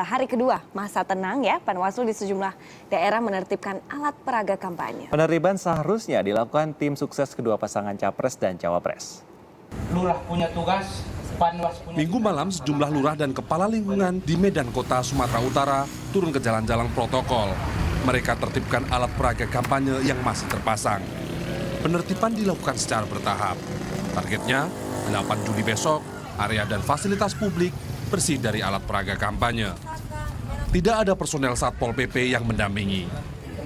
hari kedua masa tenang ya, Panwaslu di sejumlah daerah menertibkan alat peraga kampanye. Penertiban seharusnya dilakukan tim sukses kedua pasangan Capres dan Cawapres. Lurah punya tugas, Panwas punya Minggu malam sejumlah lurah dan kepala lingkungan di Medan Kota, Sumatera Utara turun ke jalan-jalan protokol. Mereka tertibkan alat peraga kampanye yang masih terpasang. Penertiban dilakukan secara bertahap. Targetnya 8 Juli besok, area dan fasilitas publik bersih dari alat peraga kampanye. Tidak ada personel Satpol PP yang mendampingi.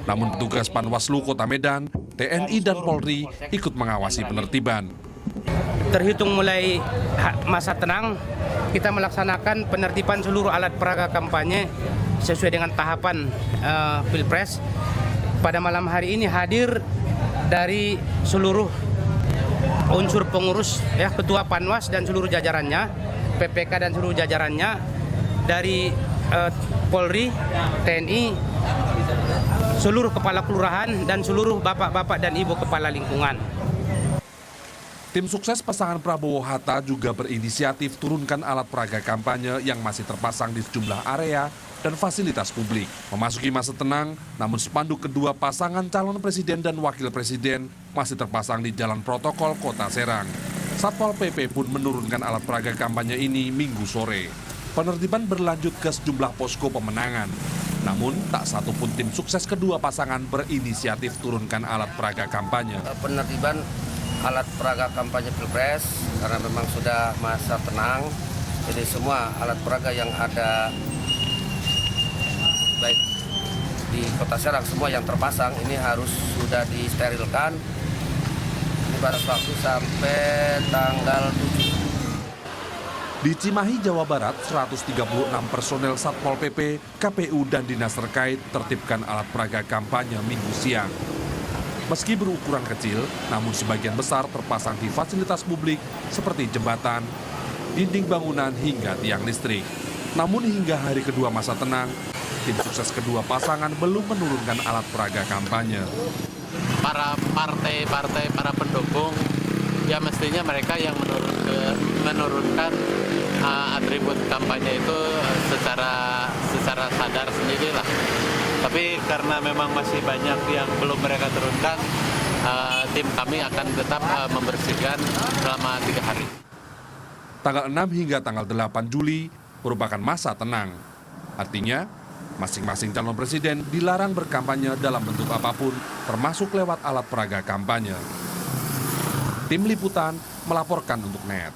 Namun petugas Panwaslu Kota Medan, TNI dan Polri ikut mengawasi penertiban. terhitung mulai masa tenang, kita melaksanakan penertiban seluruh alat peraga kampanye sesuai dengan tahapan Pilpres. Pada malam hari ini hadir dari seluruh unsur pengurus, ya, Ketua Panwas dan seluruh jajarannya, PPK dan seluruh jajarannya, dari Polri, TNI, seluruh kepala kelurahan dan seluruh bapak-bapak dan ibu kepala lingkungan. Tim sukses pasangan Prabowo-Hatta juga berinisiatif turunkan alat peraga kampanye yang masih terpasang di sejumlah area dan fasilitas publik. Memasuki masa tenang, namun spanduk kedua pasangan calon presiden dan wakil presiden masih terpasang di jalan protokol Kota Serang. Satpol PP pun menurunkan alat peraga kampanye ini Minggu sore. Penertiban berlanjut ke sejumlah posko pemenangan. Namun, tak satu pun tim sukses kedua pasangan berinisiatif turunkan alat peraga kampanye. Penertiban alat peraga kampanye Pilpres karena memang sudah masa tenang, jadi semua alat peraga yang ada baik di Kota Serang semua yang terpasang ini harus sudah disterilkan. Ini batas waktu sampai tanggal 7. Di Cimahi, Jawa Barat, 136 personel Satpol PP, KPU, dan dinas terkait tertibkan alat peraga kampanye Minggu siang. Meski berukuran kecil, namun sebagian besar terpasang di fasilitas publik seperti jembatan, dinding bangunan, hingga tiang listrik. Namun hingga hari kedua masa tenang, tim sukses kedua pasangan belum menurunkan alat peraga kampanye. Para partai-partai, para pendukung, ya mestinya mereka yang menurunkan atribut kampanye itu secara sadar sendirilah. Tapi karena memang masih banyak yang belum mereka turunkan, tim kami akan tetap membersihkan selama 3 hari. Tanggal 6 hingga tanggal 8 Juli merupakan masa tenang. Artinya, masing-masing calon presiden dilarang berkampanye dalam bentuk apapun, termasuk lewat alat peraga kampanye. Tim Liputan melaporkan untuk NET.